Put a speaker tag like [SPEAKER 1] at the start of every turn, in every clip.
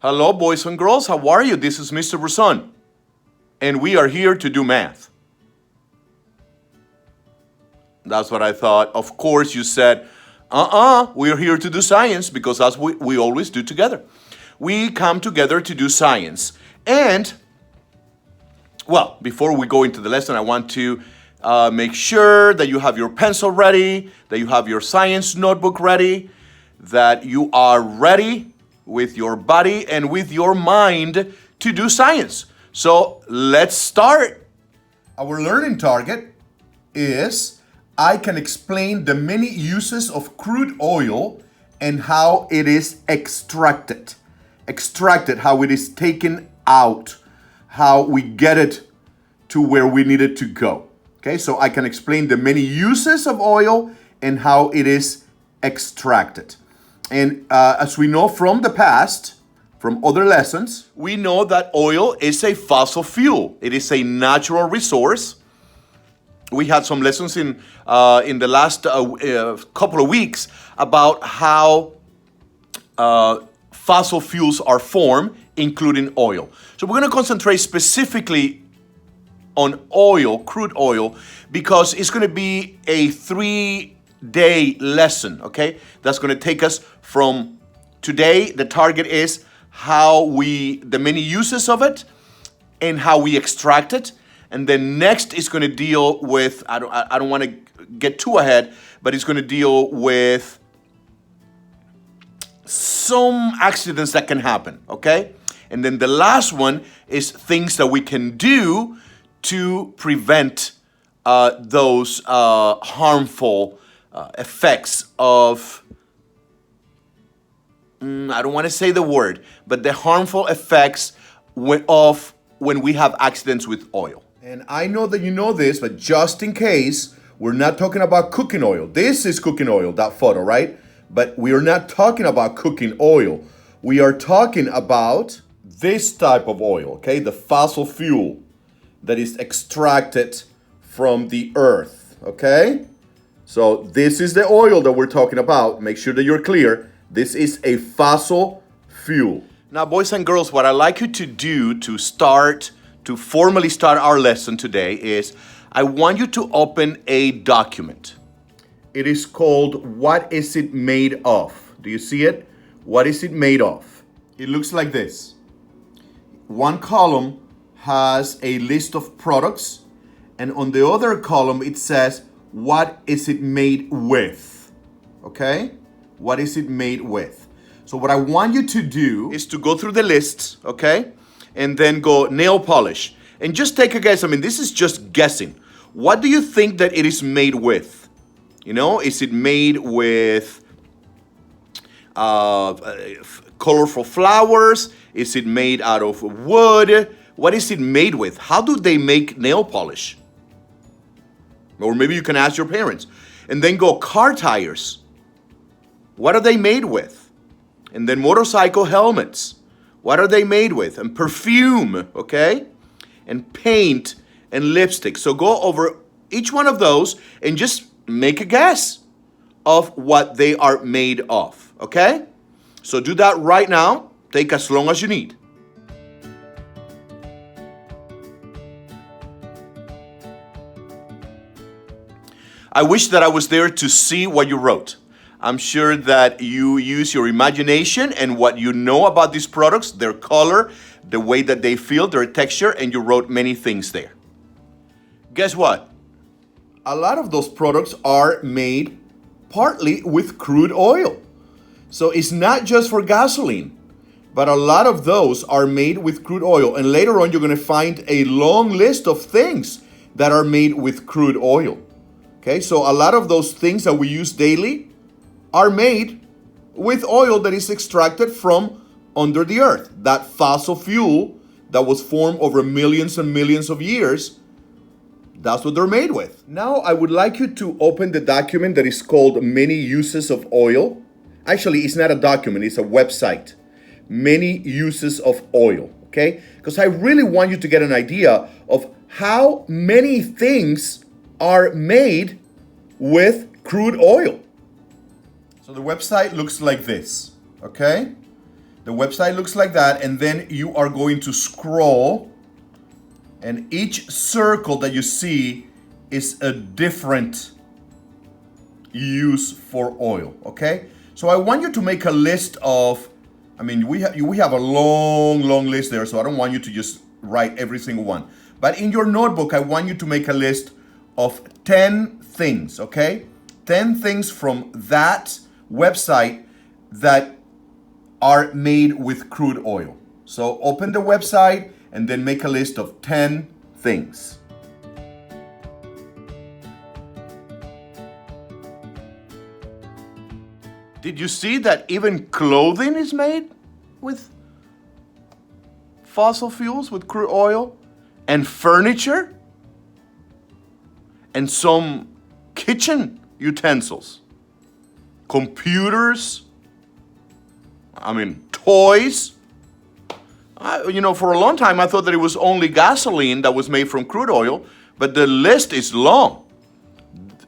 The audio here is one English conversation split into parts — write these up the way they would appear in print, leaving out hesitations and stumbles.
[SPEAKER 1] Hello, boys and girls. How are you? This is Mr. Brisson, and we are here to do math. That's what I thought. Of course, you said, we're here to do science because that's what we always do together. We come together to do science. And, well, before we go into the lesson, I want to make sure that you have your pencil ready, that you have your science notebook ready, that you are ready with your body and with your mind to do science. So let's start. Our learning target is I can explain the many uses of crude oil and how it is extracted. Extracted, how it is taken out, how we get it to where we need it to go. Okay, so I can explain the many uses of oil and how it is extracted. And as we know from the past, from other lessons, we know that oil is a fossil fuel. It is a natural resource. We had some lessons in the last couple of weeks about how fossil fuels are formed, including oil. So we're going to concentrate specifically on oil, crude oil, because it's going to be a 3-day lesson, okay? That's going to take us from today. The target is the many uses of it and how we extract it. And then next is going to deal with, I don't want to get too ahead, but it's going to deal with some accidents that can happen, okay? And then the last one is things that we can do to prevent those harmful effects of, I don't want to say the word, but the harmful effects of when we have accidents with oil. And I know that you know this, but just in case, we're not talking about cooking oil. This is cooking oil, that photo, right? But we are not talking about cooking oil. We are talking about this type of oil, okay? The fossil fuel that is extracted from the earth, okay? So this is the oil that we're talking about. Make sure that you're clear. This is a fossil fuel. Now, boys and girls, what I'd like you to do to formally start our lesson today is I want you to open a document. It is called What Is It Made Of? Do you see it? What is it made of? It looks like this. One column has a list of products, and on the other column it says, what is it made with? Okay? What is it made with? So what I want you to do is to go through the lists, okay? And then go nail polish. And just take a guess. I mean, this is just guessing. What do you think that it is made with? You know, is it made with colorful flowers? Is it made out of wood? What is it made with? How do they make nail polish? Or maybe you can ask your parents. And then go car tires. What are they made with? And then motorcycle helmets. What are they made with? And perfume, okay? And paint and lipstick. So go over each one of those and just make a guess of what they are made of, okay? So do that right now. Take as long as you need. I wish that I was there to see what you wrote. I'm sure that you use your imagination and what you know about these products, their color, the way that they feel, their texture, and you wrote many things there. Guess what? A lot of those products are made partly with crude oil. So it's not just for gasoline, but a lot of those are made with crude oil. And later on, you're going to find a long list of things that are made with crude oil. Okay, so a lot of those things that we use daily are made with oil that is extracted from under the earth. That fossil fuel that was formed over millions and millions of years, that's what they're made with. Now, I would like you to open the document that is called Many Uses of Oil. Actually, it's not a document, it's a website. Many Uses of Oil, okay? Because I really want you to get an idea of how many things are made with crude oil. So the website looks like this, okay? The website looks like that, and then you are going to scroll, and each circle that you see is a different use for oil, okay? So I want you to make a list of, we have a long list there, so I don't want you to just write every single one. But in your notebook, I want you to make a list of 10 things, okay? 10 things from that website that are made with crude oil. So open the website and then make a list of 10 things. Did you see that even clothing is made with fossil fuels, with crude oil? And furniture? And some kitchen utensils? Computers? Toys? For a long time I thought that it was only gasoline that was made from crude oil, but the list is long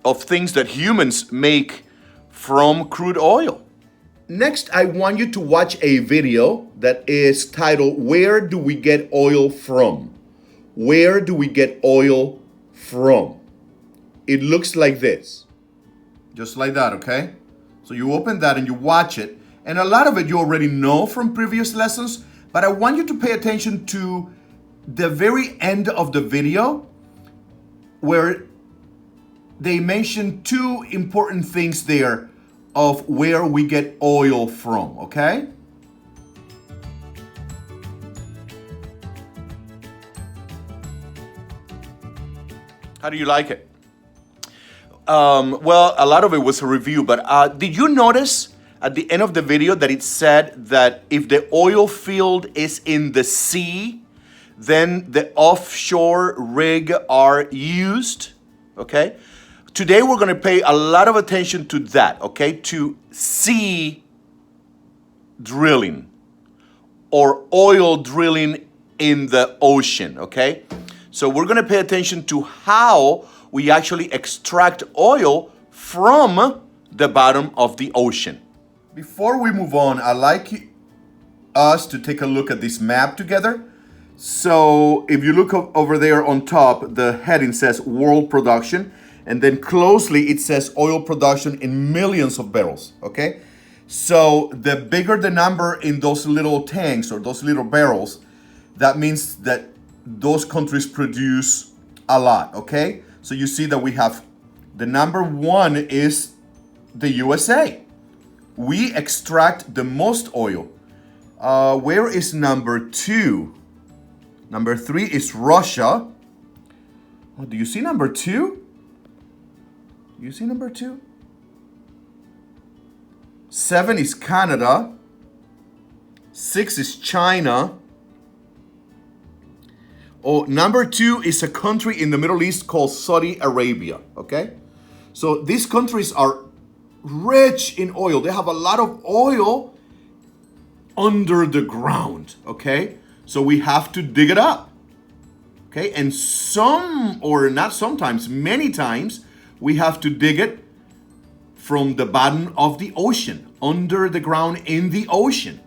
[SPEAKER 1] of things that humans make from crude oil. Next, I want you to watch a video that is titled, "Where Do We Get Oil From?" Where do we get oil from? It looks like this. Just like that, okay? So you open that and you watch it. And a lot of it you already know from previous lessons, but I want you to pay attention to the very end of the video where they mention two important things there of where we get oil from, okay? How do you like it? Well, a lot of it was a review, but did you notice at the end of the video that it said that if the oil field is in the sea, then the offshore rig are used, okay? Today we're gonna pay a lot of attention to that, okay? To sea drilling or oil drilling in the ocean, okay? So we're gonna pay attention to how we actually extract oil from the bottom of the ocean. Before we move on, I'd like us to take a look at this map together. So if you look over there on top, the heading says world production, and then closely it says oil production in millions of barrels, okay? So the bigger the number in those little tanks or those little barrels, that means that those countries produce a lot, okay? So you see that we have the number one is the USA. We extract the most oil. Where is number two? Number three is Russia. Oh, do you see number two? You see number two? 7 is Canada. 6 is China. Oh, number 2 is a country in the Middle East called Saudi Arabia, okay? So these countries are rich in oil. They have a lot of oil under the ground, okay? So we have to dig it up, okay? And many times, we have to dig it from the bottom of the ocean, under the ground in the ocean.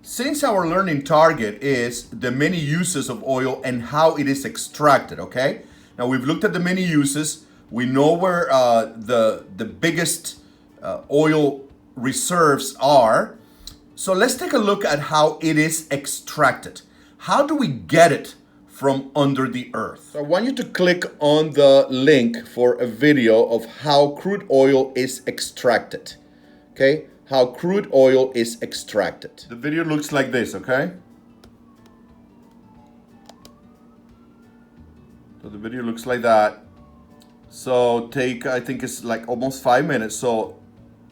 [SPEAKER 1] Since our learning target is the many uses of oil and how it is extracted, okay? Now we've looked at the many uses. We know where the biggest oil reserves are. So let's take a look at how it is extracted. How do we get it from under the earth? So I want you to click on the link for a video of how crude oil is extracted, okay? How crude oil is extracted. The video looks like this, okay? So the video looks like that. So I think it's like almost 5 minutes. So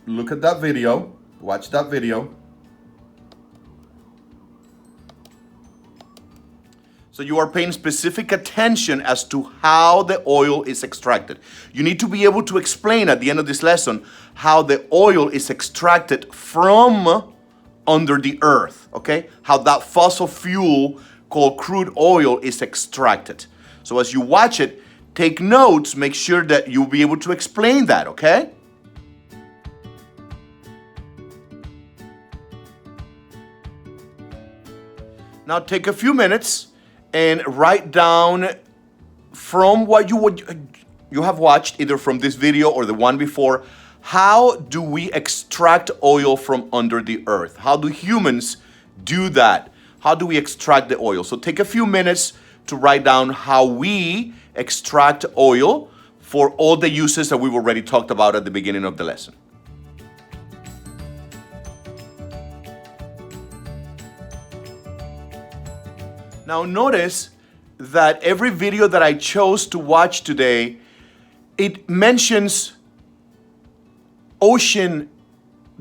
[SPEAKER 1] look at that video, watch that video. So you are paying specific attention as to how the oil is extracted. You need to be able to explain at the end of this lesson how the oil is extracted from under the earth, okay? How that fossil fuel called crude oil is extracted. So as you watch it, take notes, make sure that you'll be able to explain that, okay? Now take a few minutes and write down from what you have watched, either from this video or the one before, how do we extract oil from under the earth? How do humans do that? How do we extract the oil? So take a few minutes to write down how we extract oil for all the uses that we've already talked about at the beginning of the lesson. Now notice that every video that I chose to watch today, it mentions ocean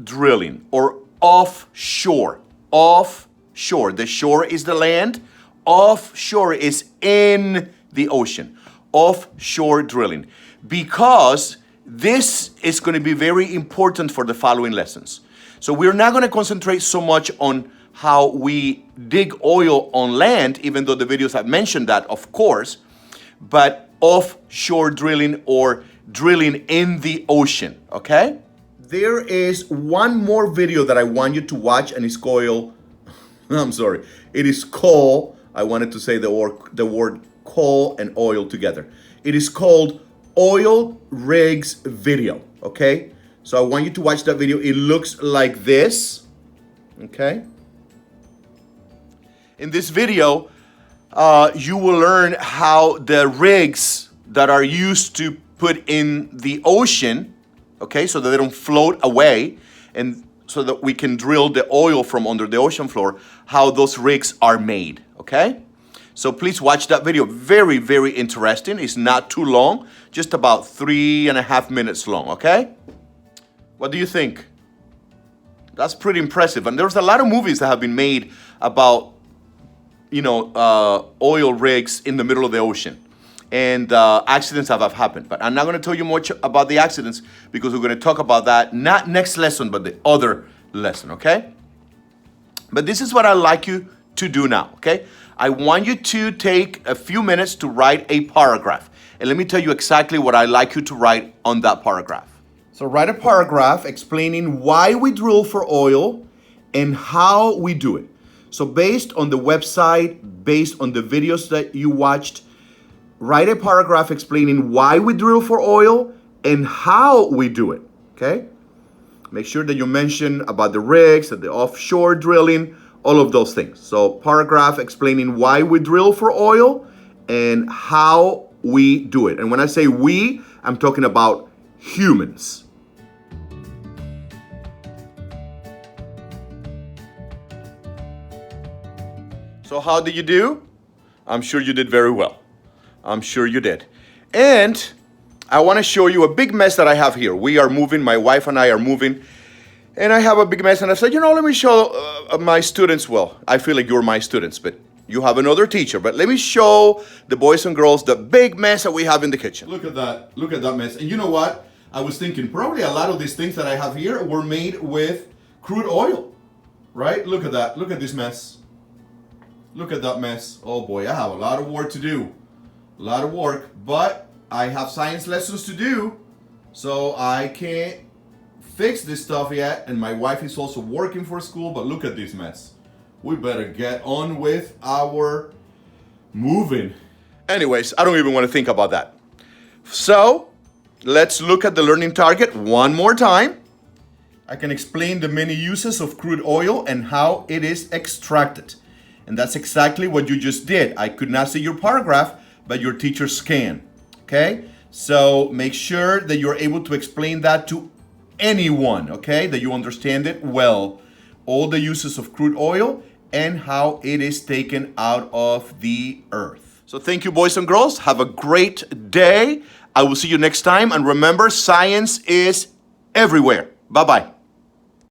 [SPEAKER 1] drilling or offshore. Offshore. The shore is the land. Offshore is in the ocean. Offshore drilling. Because this is going to be very important for the following lessons. So we're not going to concentrate so much on how we dig oil on land, even though the videos have mentioned that, of course, but offshore drilling or drilling in the ocean, okay? There is one more video that I want you to watch, and it's called, it is called, I wanted to say the word coal and oil together. It is called Oil Rigs Video, okay? So I want you to watch that video. It looks like this, okay? In this video, you will learn how the rigs that are used to put in the ocean, okay, so that they don't float away, and so that we can drill the oil from under the ocean floor, how those rigs are made, okay? So please watch that video. Very, very interesting. It's not too long, just about 3.5 minutes long, okay? What do you think? That's pretty impressive. And there's a lot of movies that have been made about oil rigs in the middle of the ocean. And accidents have happened. But I'm not going to tell you much about the accidents because we're going to talk about that, not next lesson, but the other lesson, okay? But this is what I'd like you to do now, okay? I want you to take a few minutes to write a paragraph. And let me tell you exactly what I'd like you to write on that paragraph. So write a paragraph explaining why we drill for oil and how we do it. So based on the website, based on the videos that you watched, write a paragraph explaining why we drill for oil and how we do it, okay? Make sure that you mention about the rigs and the offshore drilling, all of those things. So paragraph explaining why we drill for oil and how we do it. And when I say we, I'm talking about humans. So how did you do? I'm sure you did very well. I'm sure you did. And I want to show you a big mess that I have here. We are moving, my wife and I are moving, and I have a big mess. And I said, let me show my students. Well, I feel like you're my students, but you have another teacher. But let me show the boys and girls the big mess that we have in the kitchen. Look at that. Look at that mess. And you know what? I was thinking probably a lot of these things that I have here were made with crude oil, right? Look at that. Look at this mess. Look at that mess. Oh boy, I have a lot of work to do. A lot of work, but I have science lessons to do, so I can't fix this stuff yet. And my wife is also working for school, but look at this mess. We better get on with our moving. Anyways, I don't even want to think about that. So let's look at the learning target one more time. I can explain the many uses of crude oil and how it is extracted. And that's exactly what you just did. I could not see your paragraph, but your teachers can, okay? So make sure that you're able to explain that to anyone, okay? That you understand it well. All the uses of crude oil and how it is taken out of the earth. So thank you, boys and girls. Have a great day. I will see you next time. And remember, science is everywhere. Bye-bye.